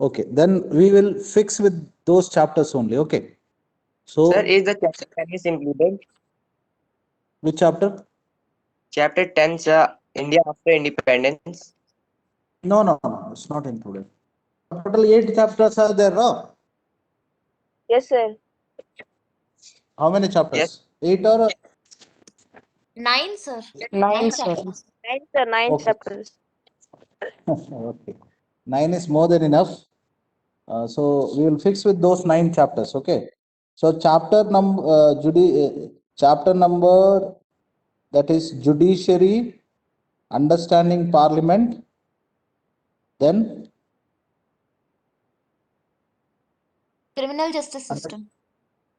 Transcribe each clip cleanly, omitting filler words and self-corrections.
Okay, then we will fix with those chapters only. Okay. So, Sir, is the chapter 10 is included? which chapter? Chapter 10, sir, India after independence. No, it's not included. Total 8 chapters are there, no? Yes, sir. How many Yes. chapters? 8 or 9, sir. 9, 9 sir. chapters. 9, sir. 9 okay. chapters. Okay. 9 is more than enough. So we will fix with those 9 chapters. Okay. So chapter number, that is judiciary, understanding parliament, then Criminal justice system.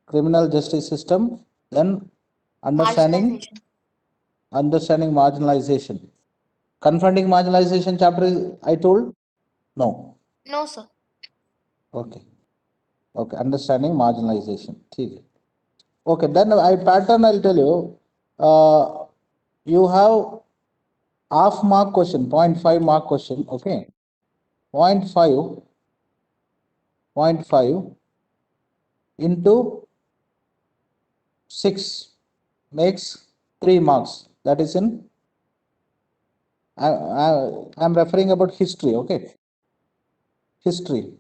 criminal justice system, then understanding marginalization. Confronting marginalization chapter I told? No. No, sir. Okay. Okay. Understanding marginalization. ठीक है. Okay. Then I'll tell you. You have half mark question, 0.5 mark question. Okay. 0.5 into 6 makes 3 marks. That is in, I'm referring about history. Okay. History.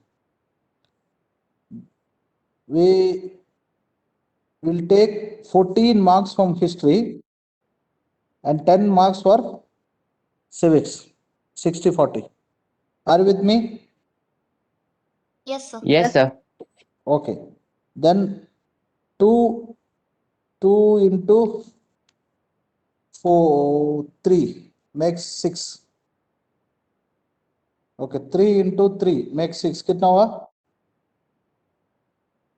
We will take 14 marks from history and 10 marks for civics. 60-40. Are you with me? Yes, sir. Yes, sir. Okay. Then 2 into 3 makes 6. Okay. 3 into 3 makes 6. कितना हुआ?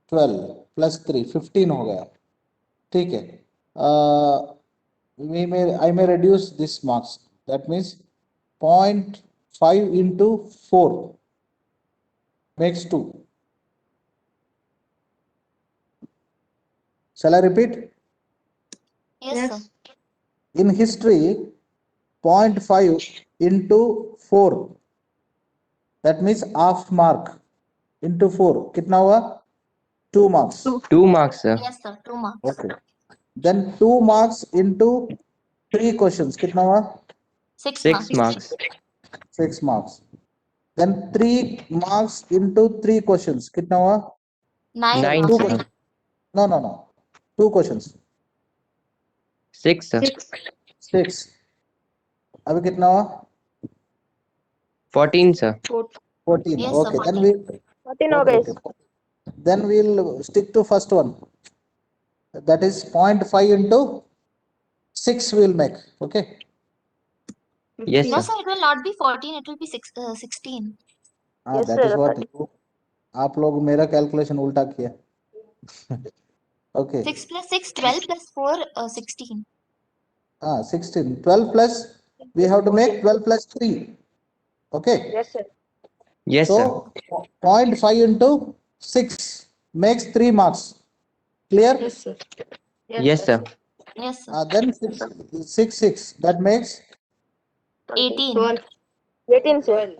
12 plus 3 15 हो गया. ठीक है. I may reduce this marks. That means 0.5 into 4 makes 2. Shall I repeat? Yes, sir. In history, 0.5 into 4. That means half mark into 4. कितना हुआ? 2 marks. 2 marks, sir. Yes, sir. 2 marks. Okay. Then 2 marks into 3 questions. कितना हुआ? 6 6 marks. marks. 6 marks. Then 3 marks into 3 questions. कितना हुआ? 9 9, marks. sir. No. 2 questions. 6, sir. 6. अभी कितना हुआ? 14, sir. 14. Yes, sir. Okay. 14. 14 हो गए. Then we'll stick to first one. That is 0.5 into 6 we'll make. Okay. Yes, No, sir. sir. It will not be 14. It will be 16. Yes, That sir. is what आप लोग मेरा calculation उल्टा किया. Okay. 6 plus 6, 12 plus 4, 16. 16. 12 plus, we have to make 12 plus 3. Okay. Yes, sir. Yes, sir. So 0.5 into 6 makes 3 marks. Clear? Yes, sir. Yes, sir. Yes, sir. Then 6. That makes 18. 12. 18, sir.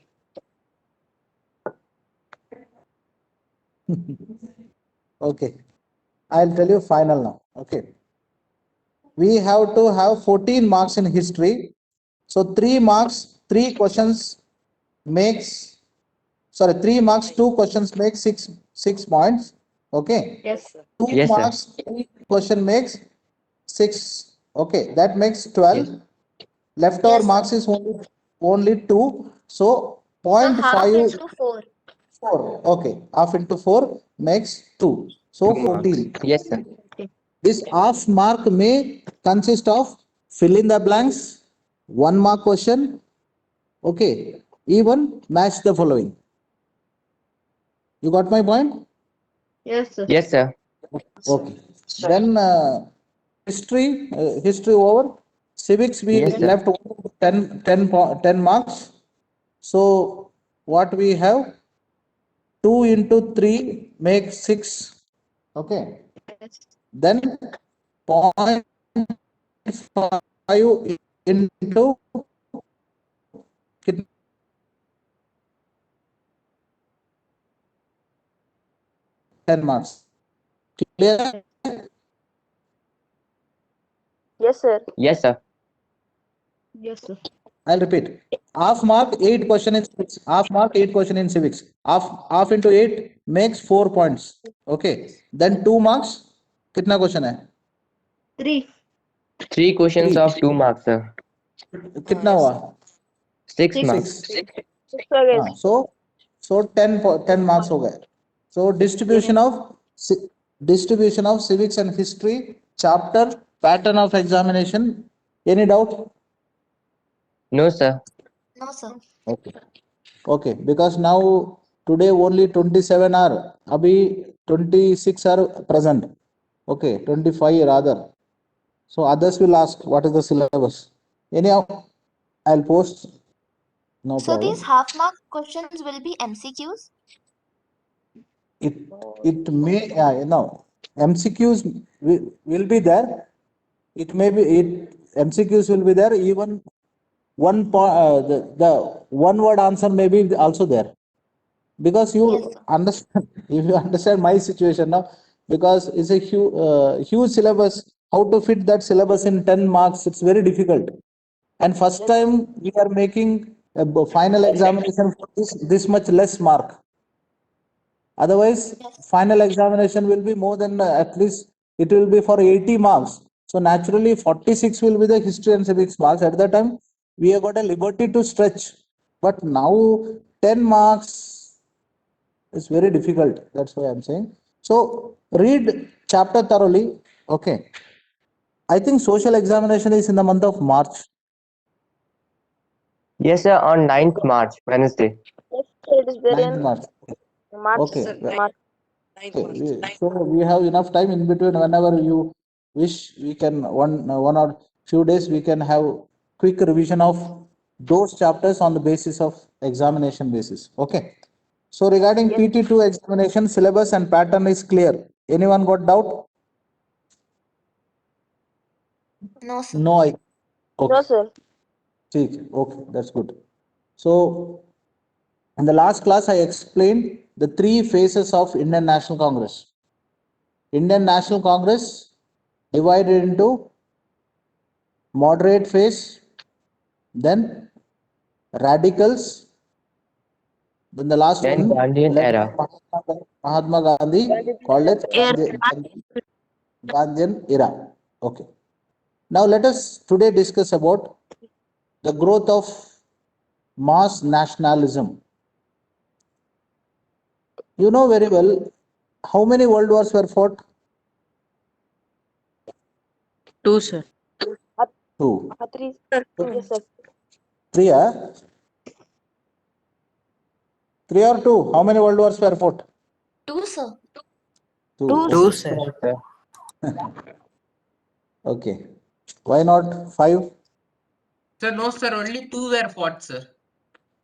okay. I'll tell you final now. Okay. We have to have 14 marks in history. So 3 marks, 3 questions makes, 3 marks, 2 questions make 6 points. Okay. Yes, sir. 2 Yes, sir. marks, 3 question makes 6. Okay. That makes 12. Yes. Leftover Yes, sir. marks is only 2. So So half 0.5. into 4. 4. Okay. Half into 4 makes 2. So 2 marks. 14. Yes, sir. This half mark may consist of fill in the blanks, 1 mark question. Okay. Even match the following. You got my point? Yes, sir. Yes, sir. Okay. Then history over. Civics we Yes, sir. left 10 marks. So what we have? 2 into 3 makes 6. Okay. Then 0.5 into 10 marks. Clear? Yes, sir. Yes, sir. Yes, sir. I'll repeat. Half mark, 8 question in civics. Half mark, 8 question in civics. Half into 8 makes 4 points. Okay. Then 2 marks. कितना question है? 3. 3 questions 3. of 2 marks, sir. कितना हुआ? 6 6. marks. 6. 6 हो गए. हाँ, so 10 marks हो गए. So distribution of civics and history chapter pattern of examination. Any doubt? No, sir. No, sir. Okay. Okay, because now today only 27 are, abhi 26 are present. Okay, 25 rather. So others will ask what is the syllabus. Anyhow, I'll post. No So these problem. half mark questions will be MCQs? It it may no MCQs will be there. It may be MCQs will be there. Even the one word answer may be also there. Because Yes, you sir. understand, if you understand my situation now, because it's a huge syllabus, how to fit that syllabus in 10 marks, it's very difficult. And first time we are making a final examination for this much less mark. Otherwise, Yes. final examination will be more than at least it will be for 80 marks. So naturally, 46 will be the history and civics marks. At that time, we have got a liberty to stretch. But now, 10 marks is very difficult. That's why I'm saying. So read chapter thoroughly. Okay. I think social examination is in the month of March. Yes, sir. On 9th March, Wednesday. Yes, sir. It is there 9th in March. March. Okay. March. Okay, so we have enough time in between. Whenever you wish, we can one or few days we can have quick revision of those chapters on the basis of examination basis. Okay. So regarding Yes. PT2 examination syllabus and pattern is clear. Anyone got doubt? No, sir. No, I. No, Okay. sir. Okay, that's good. So in the last class, I explained the 3 phases of Indian National Congress. Indian National Congress divided into moderate phase, then radicals, then the last Then one Gandhian led by era. Mahatma Gandhi, called as Gandhian era. Okay. Now let us today discuss about the growth of mass nationalism. You know very well how many world wars were fought? 2, sir. 2. 3. Yes, sir. 3, 3 or 2? How many world wars were fought? 2, sir. 2. 2, Okay. sir. Yes, sir. Okay. Why not 5? Sir, no, sir. Only 2 were fought, sir.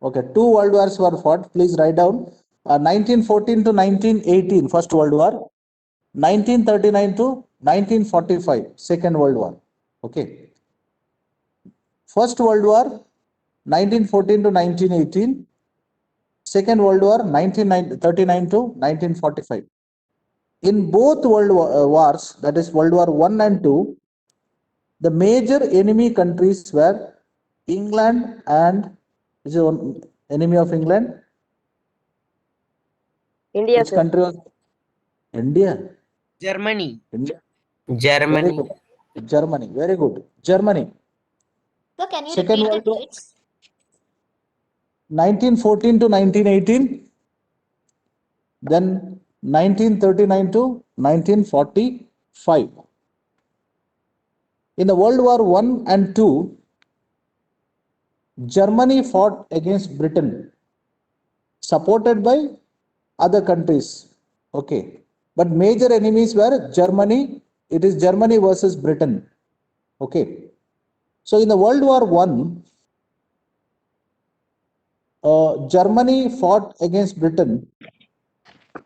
Okay, 2 world wars were fought. Please write down. 1914 to 1918, First World War. 1939 to 1945, Second World War. Okay. First World War, 1914 to 1918. Second World War, 1939 to 1945. In both wars, that is World War I and II, the major enemy countries were England and, which is one enemy of England? India, Which sir. country was India? Germany. India. Very Germany. good. Germany. Very good. Germany. Sir, can you Second repeat the World War, dates? 1914 to 1918. Then 1939 to 1945. In the World War One and Two, Germany fought against Britain, supported by other countries. Okay. But major enemies were Germany. It is Germany versus Britain. Okay. So in the World War One, Germany fought against Britain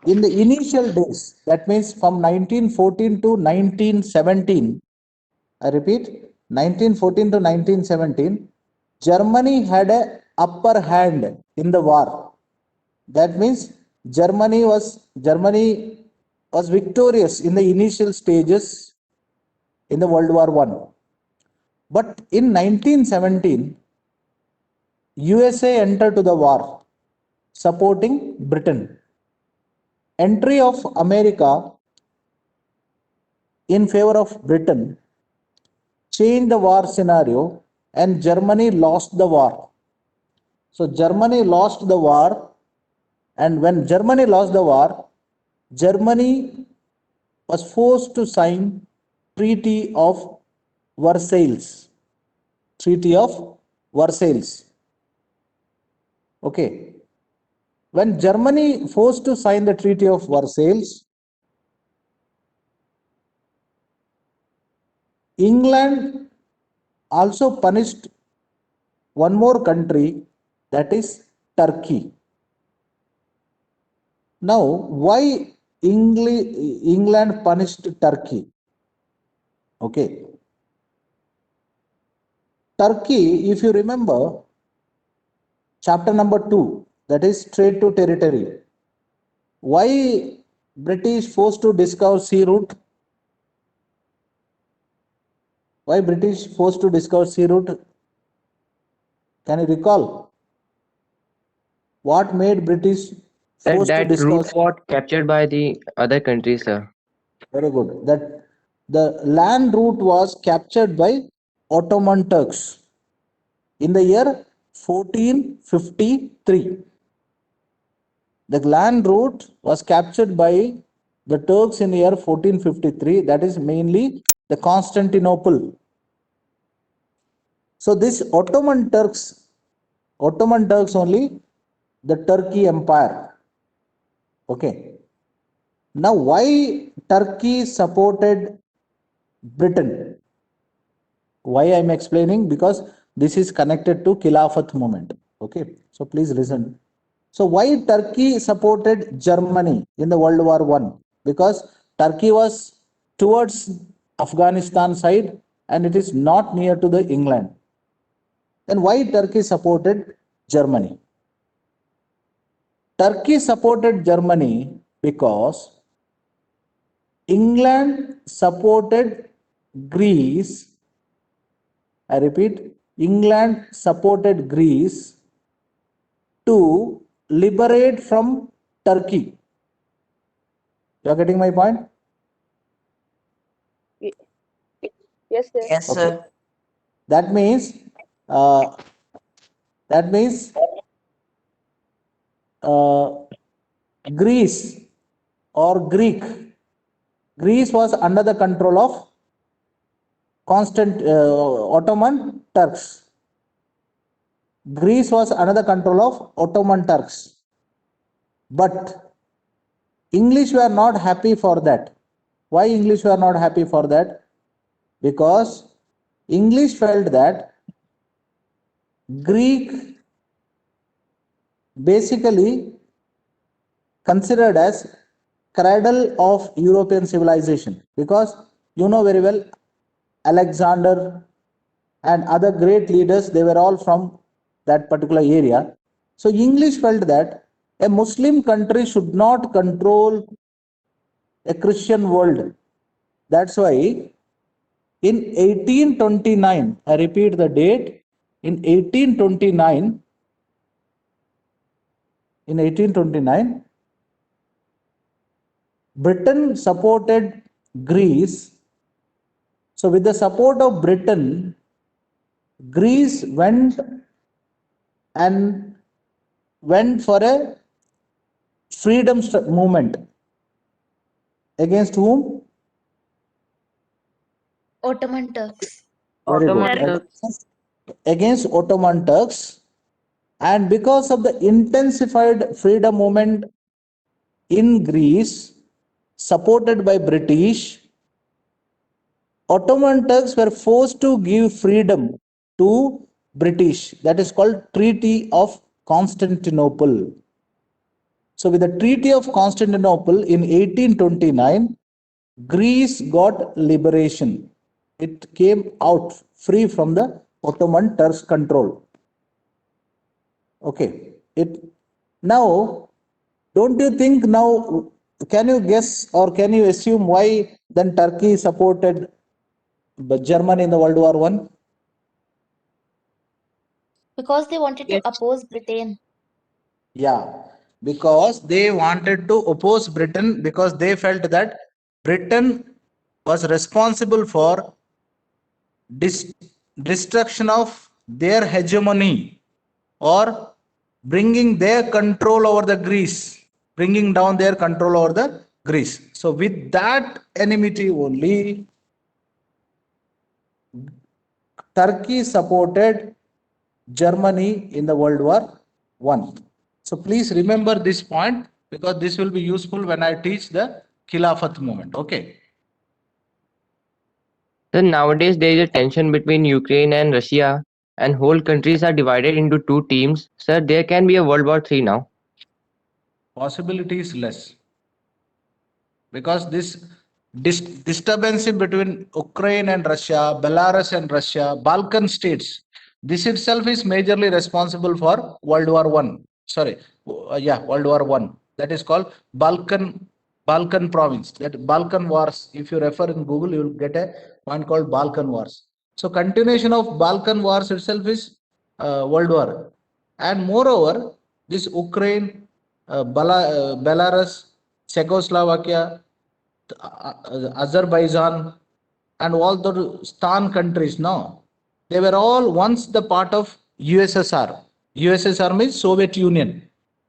in the initial days. That means from 1914 to 1917. I repeat, 1914 to 1917. Germany had a upper hand in the war. That means Germany was victorious in the initial stages in the World War I. But in 1917, USA entered to the war, supporting Britain. Entry of America in favor of Britain changed the war scenario and Germany lost the war. So Germany lost the war, and when Germany lost the war, Germany was forced to sign Treaty of Versailles. Treaty of Versailles. Okay. When Germany forced to sign the Treaty of Versailles, England also punished one more country, that is Turkey. Now, why England punished Turkey? Okay. Turkey, if you remember, chapter number 2, that is trade to territory. Why British forced to discover sea route? Why British forced to discover sea route? Can you recall? What made British Sir, forced to that discover? route was captured by the other countries, sir. Very good. That the land route was captured by Ottoman Turks in the year 1453. The land route was captured by the Turks in the year 1453. That is mainly the Constantinople. So this Ottoman Turks only, the Turkey Empire. Okay. Now, why Turkey supported Britain? Why I am explaining? Because this is connected to Khilafat movement. Okay. So please listen. So why Turkey supported Germany in the World War I? Because Turkey was towards Afghanistan side and it is not near to the England. Then why Turkey supported Germany? Turkey supported Germany because England supported Greece. I repeat, England supported Greece to liberate from Turkey. You are getting my point? Yes, sir. Yes, Okay. sir. That means, uh, that means uh, Greece or Greece was under the control of Ottoman Turks. Greece was under the control of Ottoman Turks. But English were not happy for that. Why English were not happy for that? Because English felt that Greek basically considered as cradle of European civilization, because you know very well Alexander and other great leaders, they were all from that particular area. So English felt that a Muslim country should not control a Christian world. That's why in 1829, I repeat the date, in 1829, Britain supported Greece. So with the support of Britain, Greece and went for a freedom movement. Against whom? Ottoman Turks. Very good. Ottoman Turks. Against Ottoman Turks. And because of the intensified freedom movement in Greece, supported by British, Ottoman Turks were forced to give freedom to British. That is called Treaty of Constantinople. So with the Treaty of Constantinople in 1829, Greece got liberation. It came out free from the Ottoman Turks' control. Okay. Now, don't you think now can you guess or can you assume why then Turkey supported Germany in the World War One? Because they wanted to Yes. oppose Britain. Yeah, because they wanted to oppose Britain because they felt that Britain was responsible for dis- destruction of their hegemony or bringing their control over the Greece, bringing down their control over the Greece. So, with that enmity only, Turkey supported Germany in the World War One. So please remember this point because this will be useful when I teach the Khilafat movement. Okay. So nowadays there is a tension between Ukraine and Russia, and whole countries are divided into two teams. Sir, there can be a World War III now. Possibility is less because this disturbance between Ukraine and Russia, Belarus and Russia, Balkan states, this itself is majorly responsible for World War One. Sorry, yeah, World War One. That is called Balkan province. That Balkan Wars. If you refer in Google, you will get a point called Balkan Wars. So continuation of Balkan Wars itself is World War, and moreover, this Ukraine, Belarus, Czechoslovakia, Azerbaijan, and all the Stan countries now, they were all once the part of USSR. USSR means Soviet Union.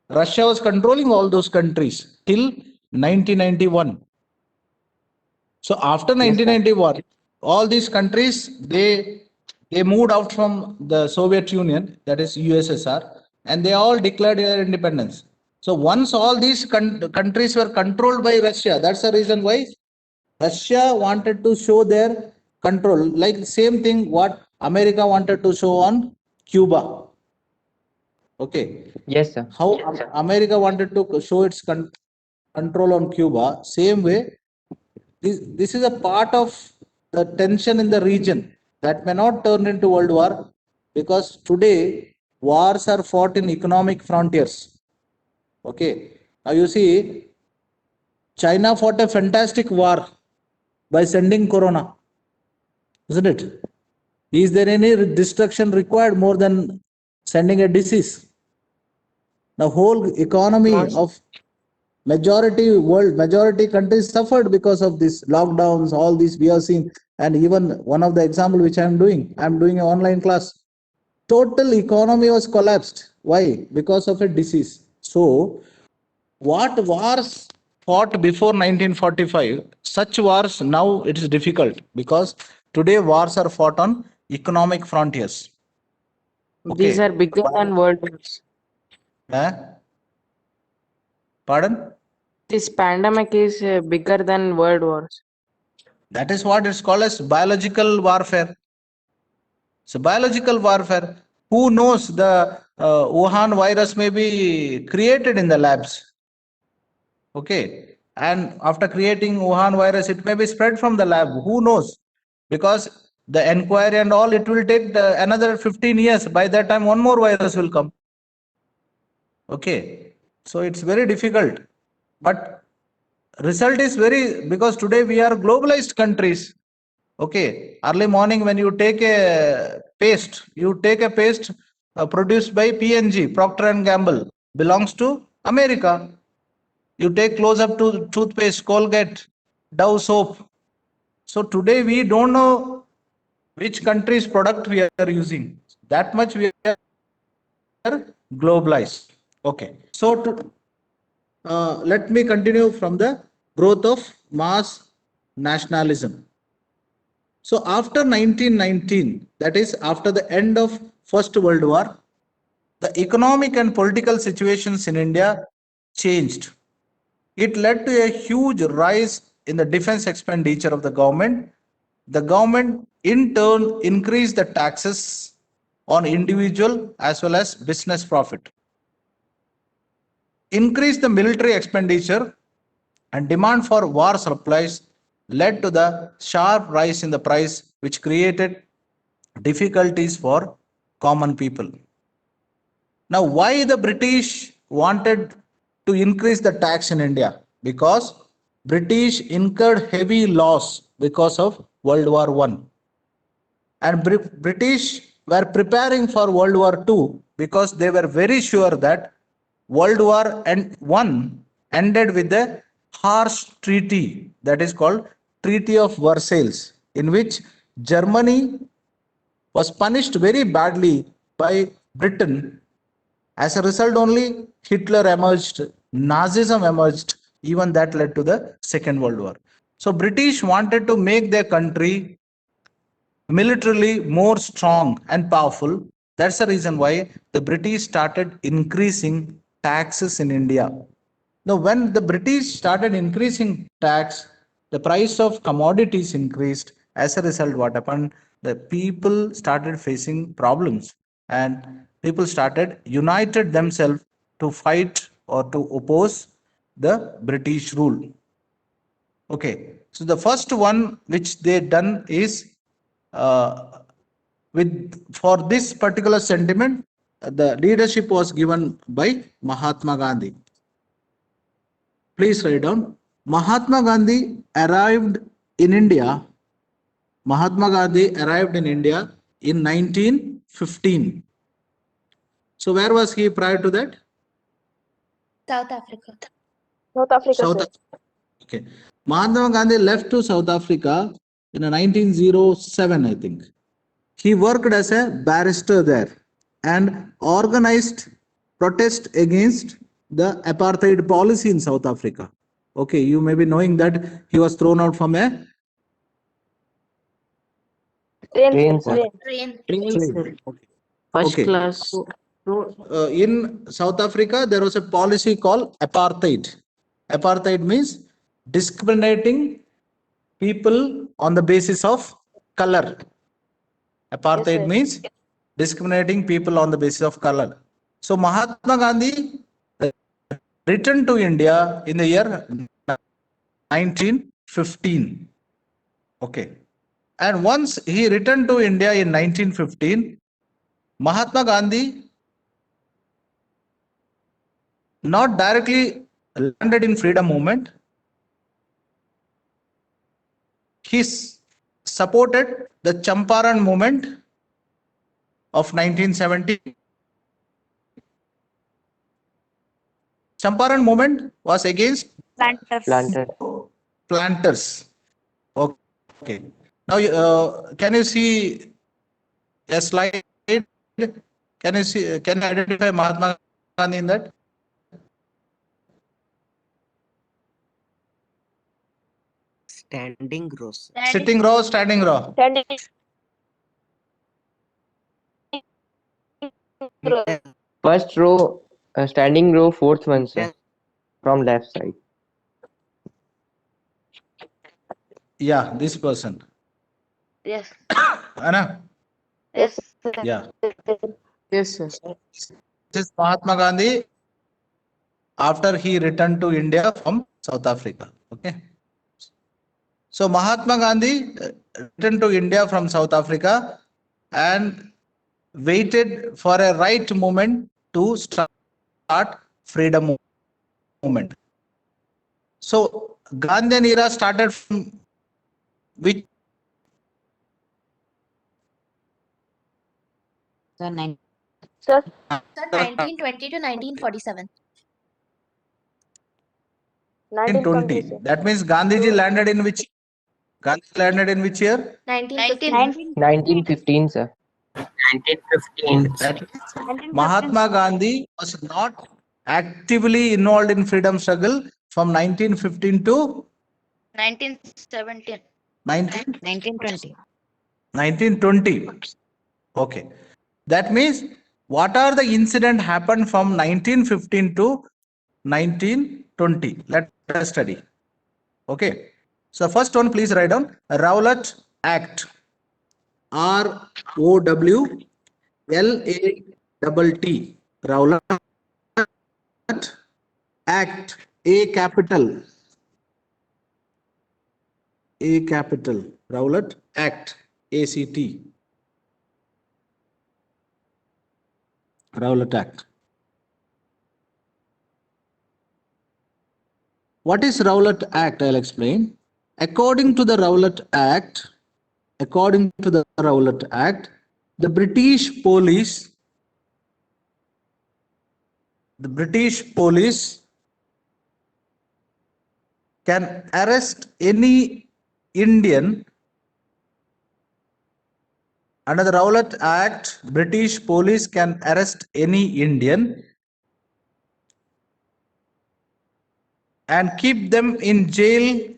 Russia was controlling all those countries till 1991. So after Yes, sir. 1991, all these countries they moved out from the Soviet Union, that is USSR, and they all declared their independence. So once all these countries were controlled by Russia, that's the reason why Russia wanted to show their control, like same thing what America wanted to show on Cuba. Okay, Yes, sir. how America wanted to show its control on Cuba, same way this is a part of the tension in the region that may not turn into world war because today wars are fought in economic frontiers. Okay, now you see China fought a fantastic war by sending corona, isn't it? Is there any destruction required more than sending a disease? The whole economy No, of majority countries suffered because of this lockdowns, all these we have seen. And even one of the example which I'm doing an online class. Total economy was collapsed. Why? Because of a disease. So what wars fought before 1945, such wars now it is difficult because today wars are fought on economic frontiers. these are Okay. bigger than world wars. Eh? Pardon? This pandemic is bigger than world wars. That is what is called as biological warfare. So biological warfare. Who knows the Wuhan virus may be created in the labs. Okay. And after creating Wuhan virus, it may be spread from the lab. Who knows? Because the inquiry and all, it will take another 15 years. By that time, one more virus will come. Okay. So it's very difficult. But result is very, because today we are globalized countries. Okay, early morning when you take a paste, produced by P&G, Procter and Gamble, belongs to America. You take close up to toothpaste, Colgate, Dove soap. So today we don't know which country's product we are using. That much we are globalized. Okay, so let me continue from the growth of mass nationalism. So after 1919, that is after the end of First World War, the economic and political situations in India changed. It led to a huge rise in the defense expenditure of the government. The government in turn increased the taxes on individual as well as business profit. Increased the military expenditure and demand for war supplies led to the sharp rise in the price, which created difficulties for common people. Now, why the British wanted to increase the tax in India? because British incurred heavy loss because of World War One, and British were preparing for World War Two because they were very sure that World War One ended with a harsh treaty that is called Treaty of Versailles, in which Germany was punished very badly by Britain. As a result, only Hitler emerged, Nazism emerged, even that led to the Second World War. So British wanted to make their country militarily more strong and powerful. That's the reason why the British started increasing taxes in India. Now, when the British started increasing tax, the price of commodities increased. As a result, what happened? The people started facing problems, and people started united themselves to fight or to oppose the British rule. Okay, so the first one which they done is uh, with for this particular sentiment, the leadership was given by Mahatma Gandhi. Please write down. Mahatma Gandhi arrived in India. Mahatma Gandhi arrived in India in 1915. So where was he prior to that? South Africa. South Africa, South sir. Africa. Okay. Mahatma Gandhi left to South Africa in 1907, I think. He worked as a barrister there and organized protest against the apartheid policy in South Africa. Okay, you may be knowing that he was thrown out from a Train, Train, sir. sir. Train. Train. Train, sir. plane. Okay. First Okay. class. So, in South Africa, there was a policy called apartheid. Apartheid means discriminating people on the basis of color. Yes, Apartheid sir. means discriminating people on the basis of color. So Mahatma Gandhi returned to India in the year 1915. Okay. And once he returned to India in 1915, Mahatma Gandhi not directly landed in freedom movement. He supported the Champaran movement of 1970. Champaran movement was against Planters. Planter. planters. Okay. Now, can you see a slide? Can you see? Can you identify Mahatma Gandhi in that? Standing rows. Sitting row, standing row. Standing row. First row, standing row, fourth one, sir, Yes. from left side. Yeah, this person. Yes. Anna? Yes, sir. Yeah. Yes, sir. This is Mahatma Gandhi after he returned to India from South Africa. Okay. So Mahatma Gandhi returned to India from South Africa and waited for a right moment to start freedom movement. So Gandhian era started from which Sir, Sir, Sir, 1920 to 1947. 1920, 1920. sir. That means Gandhiji landed in which? Gandhi landed in which year? 1915. 1915, sir. 1915. That Mahatma Gandhi was not actively involved in freedom struggle from 1915 to 1917. 19, 1920. 1920. Okay. That means what are the incident happened from 1915 to 1920? Let us study. Okay. So first one, please write down Rowlart Act. Rowlart. Rowlart Act. A capital. A capital. Rowlart Act. ACT. Rowlart Act. What is Rowlart Act? I'll explain. According to the Rowlart Act, the British police can arrest any Indian. Under the Rowlart Act, British police can arrest any Indian and keep them in jail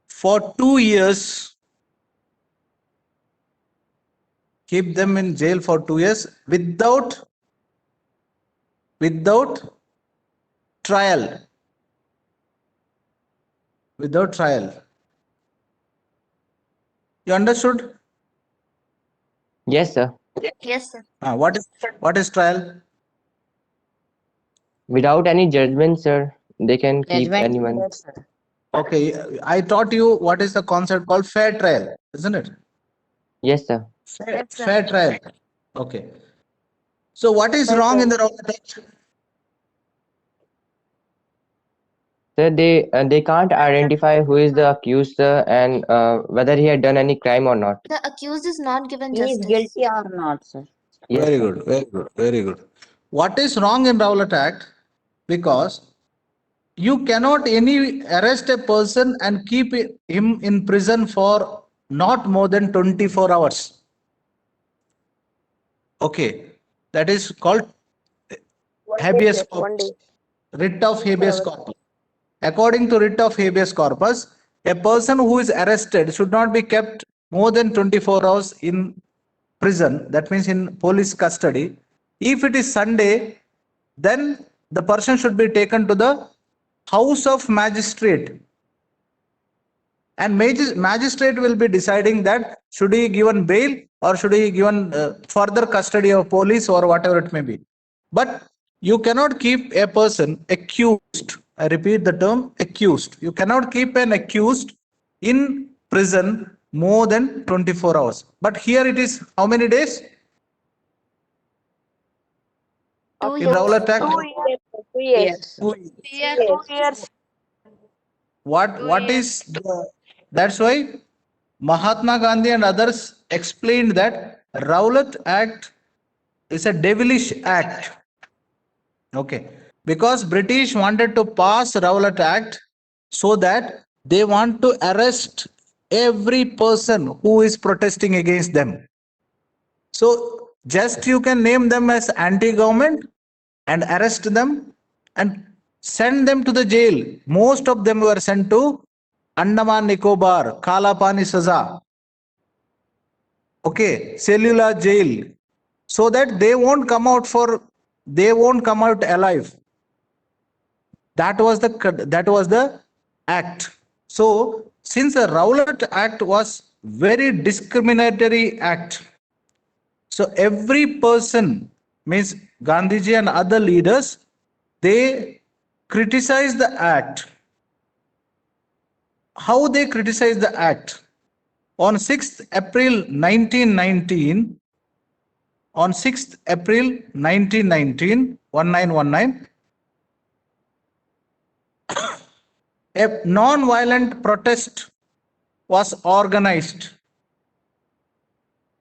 for 2 years. Keep them in jail for 2 years without trial. Without trial. You understood? Yes, sir. Yes, sir. What is trial? Without any judgment, sir, they can keep Judgment. anyone. Yes, sir. Okay, I taught you what is the concept called fair trial, isn't it? Yes, sir. Fair trial. Okay. So what is wrong in the Rowlart Act? Sir, they can't identify who is the accused, sir, and whether he had done any crime or not. The accused is not given He is justice. guilty or not, sir? Yes, Very sir. good, very good, very good. What is wrong in Rowlart Act? Because you cannot arrest a person and keep him in prison for not more than 24 hours. Okay, that is called habeas corpus. Writ of habeas corpus. According to writ of habeas corpus, a person who is arrested should not be kept more than 24 hours in prison, that means in police custody. If it is Sunday, then the person should be taken to the house of magistrate, and magistrate will be deciding that should he given bail or should he given further custody of police or whatever it may be. But you cannot keep a person accused. I repeat the term accused. You cannot keep an accused in prison more than 24 hours. But here it is how many days? 2 In years. Rowlart Act, 2 years. 2 Yes. 2 years. what is that's why Mahatma Gandhi and others explained that Rowlart Act is a devilish act. Okay, because British wanted to pass Rowlart Act so that they want to arrest every person who is protesting against them. So just you can name them as anti-government and arrest them and send them to the jail. Most of them were sent to Andaman Nicobar, Kalapani Saza, okay, cellular jail, so that they won't come out alive. That was the act. So since the Rowlart Act was very discriminatory act, so every person, means Gandhiji and other leaders, they criticize the act. How they criticize the act? On 6th April 1919, on 6th April 1919, 1919, a non-violent protest was organized.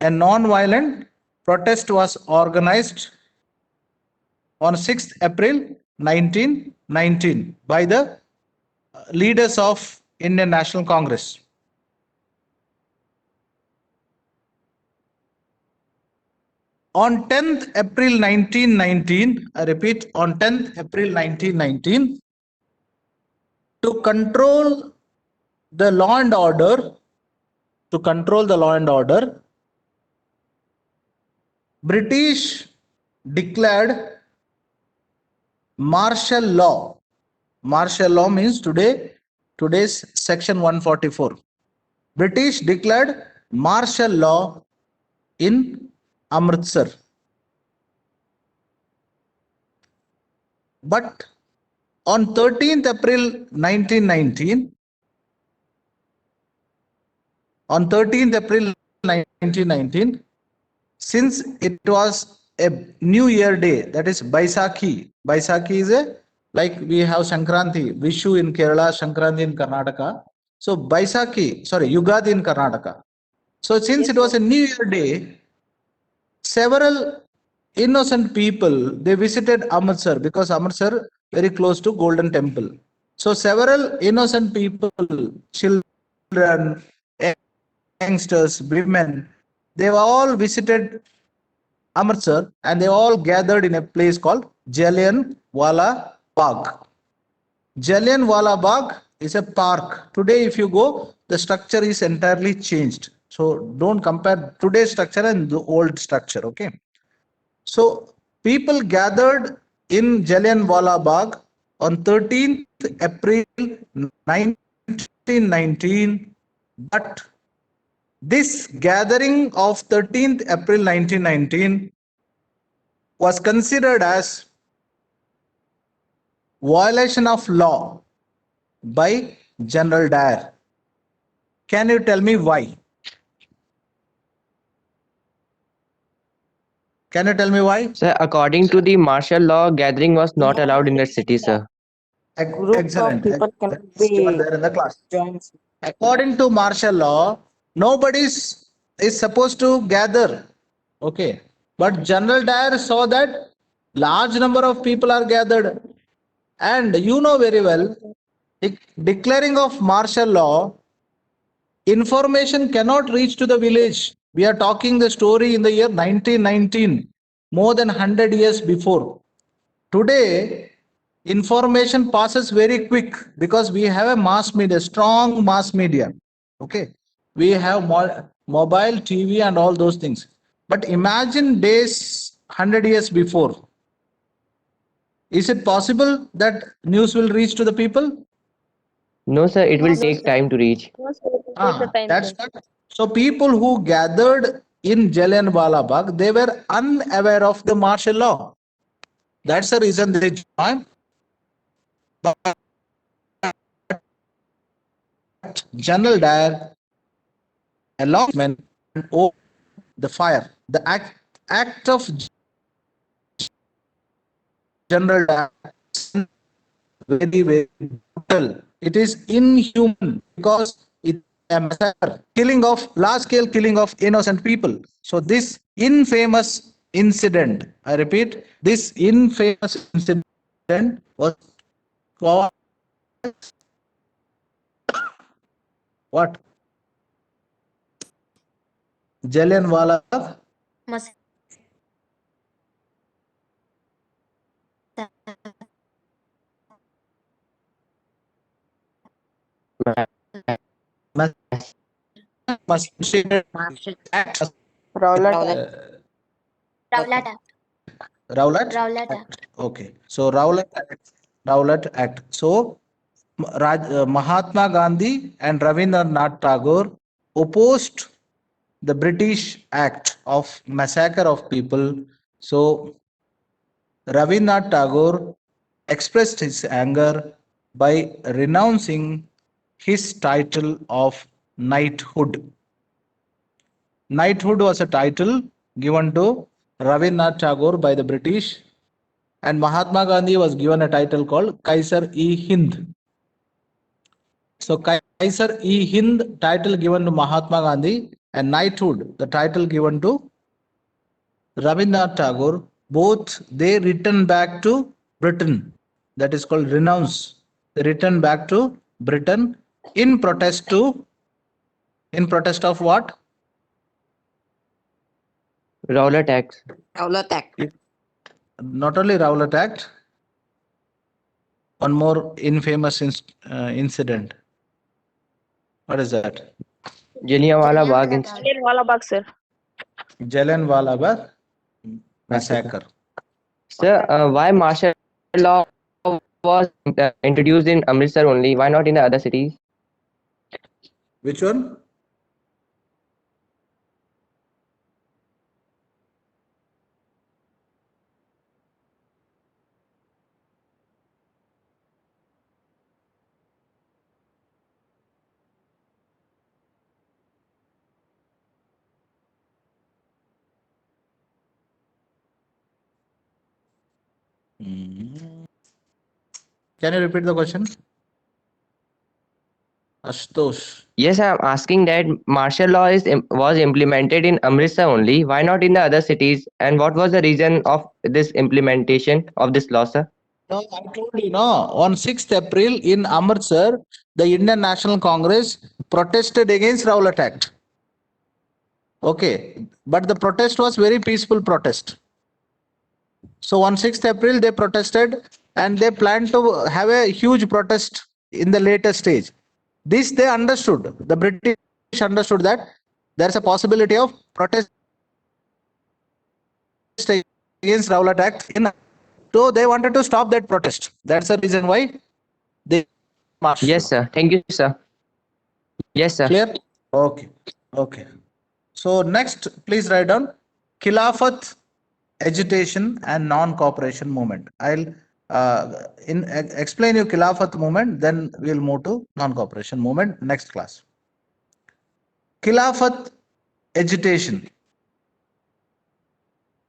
A non-violent protest was organized on 6th April 1919 by the leaders of Indian National Congress. On 10th April 1919, I repeat, on 10th April 1919, to control the law and order, British declared martial law. Martial law means today's section 144. British declared martial law in Amritsar. But on 13th April 1919, since it was a New Year day, that is Baisakhi. Baisakhi is a, like we have Sankranti, Vishu in Kerala, Sankranti in Karnataka. So Baisakhi, sorry, Yugadi in Karnataka. So since Yes, it was sir. a New Year day, several innocent people they visited Amritsar because Amritsar very close to Golden Temple. So several innocent people, children, youngsters, women, they all visited Amritsar and they all gathered in a place called Jallianwalabagh. Jallianwalabagh is a park. Today, if you go, the structure is entirely changed. So don't compare today's structure and the old structure. Okay. So people gathered in Jallianwala on 13th April 1919, but this gathering of 13th April 1919 was considered as violation of law by General Dyer. Can you tell me why? Can you tell me why? Sir, according to the martial law, gathering was not allowed in the city, sir. Group of Excellent. people That cannot is given be there in the class. joined. According to martial law, nobody is supposed to gather. Okay. But General Dyer saw that large number of people are gathered. And you know very well, declaring of martial law, information cannot reach to the village. We are talking the story in the year 1919, more than 100 years before. Today, information passes very quick because we have a mass media, strong mass media. Okay. We have mobile, TV, and all those things. But imagine days 100 years before. Is it possible that news will reach to the people? No, sir, it No, will No, take sir. time to reach. No, sir. It will take the time, That's sir. what. So people who gathered in Jallianwala Bagh, they were unaware of the martial law. That's the reason they joined. But General Dyer, along with men, and the fire. The act of General Dyer is very, very brutal. It is inhuman because it is a massacre, killing of large scale killing of innocent people. So this infamous incident, I repeat, this infamous incident was called what? Jallianwala Massacre. Massacre Act, Rowlart Act. Rowlart Act. Rowlett Rowlart Act. Act. Okay, so Rowlett Act. So Mahatma Gandhi and Rabindranath Tagore opposed the British Act of massacre of people. So Rabindranath Tagore expressed his anger by renouncing his title of knighthood. Knighthood was a title given to Rabindranath Tagore by the British, and Mahatma Gandhi was given a title called Kaisar-e-Hind. So Kaisar-e-Hind title given to Mahatma Gandhi, and knighthood, the title given to Rabindranath Tagore, both they return back to Britain. That is called renounce. They return back to Britain in protest to, in protest of what? Rowlett Act. Rowlart Act. Not only Rowlett Act, one more infamous incident. What is that? Jallianwala Bagh Jallianwala Bagh. Jallianwalabagh, sir. Jallianwala massacre. massacre. Sir, why martial law was introduced in Amritsar only? Why not in the other cities? Which one? Hmm. Can you repeat the question? Ashutosh. Yes, I'm asking that martial law was implemented in Amritsar only. Why not in the other cities? And what was the reason of this implementation of this law, sir? No, I told you, no. On 6th April in Amritsar, the Indian National Congress protested against Rowlart Act. Okay, but the protest was very peaceful protest. So on 6th April, they protested and they planned to have a huge protest in the later stage. This they understood. The British understood that there's a possibility of protest against Rowlett Act. So they wanted to stop that protest. That's the reason why they marched. Yes, sir. Thank you, sir. Yes, sir. Clear? Okay. Okay. So next, please write down Khilafat, agitation, and non-cooperation movement. I'll explain you Khilafat movement, then we'll move to non-cooperation movement next class. Khilafat agitation.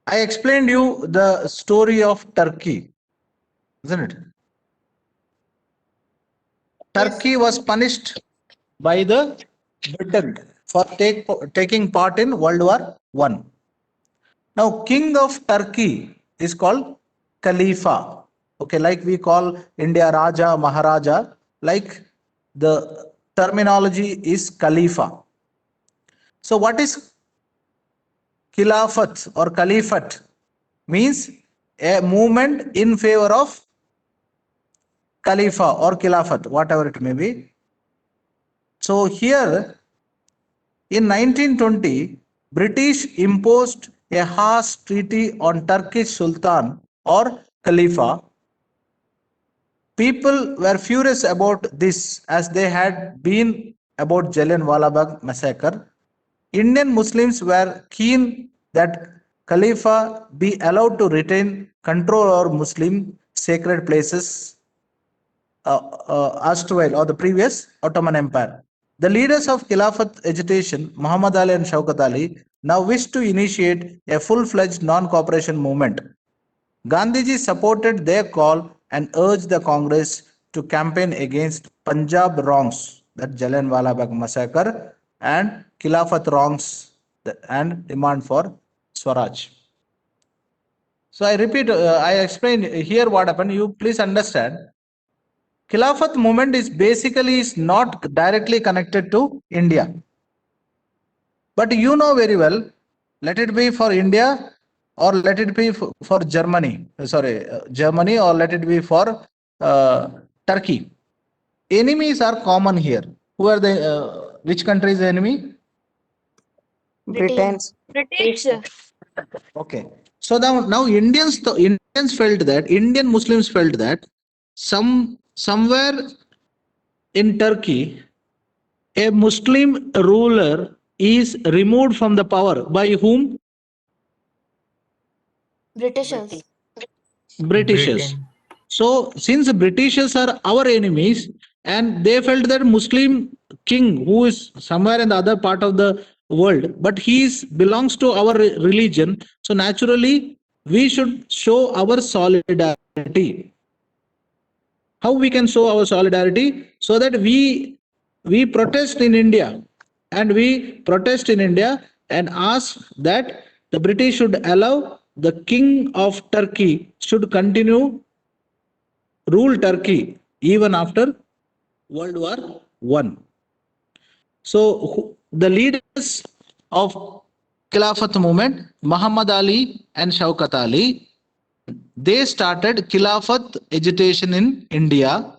I explained you the story of Turkey, isn't it? Turkey was punished by the Britain for taking part in World War One. Now, king of Turkey is called Khalifa. Okay, like we call India Raja, Maharaja, like the terminology is Khalifa. So, what is Khilafat or Khalifat? Means a movement in favor of Khalifa or Khilafat, whatever it may be. So, here in 1920, British imposed a harsh treaty on Turkish Sultan or Khalifa. People were furious about this as they had been about Jallianwalabagh massacre. Indian Muslims were keen that Khalifa be allowed to retain control over Muslim sacred places erstwhile or the previous Ottoman Empire. The leaders of Khilafat agitation, Muhammad Ali and Shaukat Ali, now wished to initiate a full-fledged non-cooperation movement. Gandhiji supported their call and urged the Congress to campaign against Punjab wrongs, that Jallianwala massacre, and Khilafat wrongs and demand for Swaraj. So I repeat, I explain here what happened. You please understand. Khilafat movement is basically is not directly connected to India. But you know very well, let it be for India or let it be for Germany, Germany or let it be for Turkey. Enemies are common here. Who are the, which country is the enemy? Britain. British. Okay. So now Indians felt that, Indian Muslims felt that somewhere in Turkey, a Muslim ruler is removed from the power by whom? Britishers. Britishers. Britain. So since the Britishers are our enemies and they felt that Muslim king who is somewhere in the other part of the world, but he belongs to our religion, so naturally we should show our solidarity. How we can show our solidarity? So that we protest in India, and we protest in India and ask that the British should allow the king of Turkey should continue rule Turkey even after World War One. So the leaders of Khilafat movement, Muhammad Ali and Shaukat Ali, they started Khilafat agitation in India.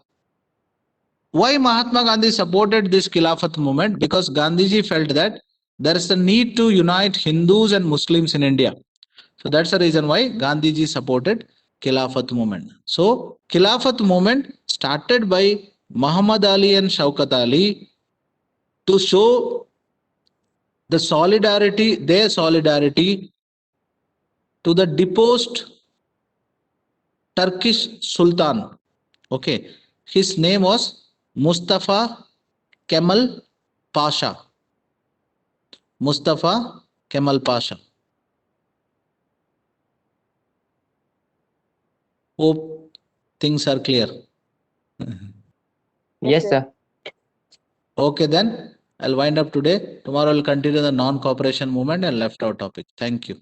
Why Mahatma Gandhi supported this Khilafat movement? Because Gandhiji felt that there is a need to unite Hindus and Muslims in India. So that's the reason why Gandhiji supported Khilafat movement. So Khilafat movement started by Muhammad Ali and Shaukat Ali to show their solidarity to the deposed Turkish Sultan. Okay, his name was Mustafa Kemal Pasha. Mustafa Kemal Pasha, Hope things are clear. Yes, sir. Okay, then I'll wind up today. Tomorrow I'll continue the non-cooperation movement and left out topic. Thank you.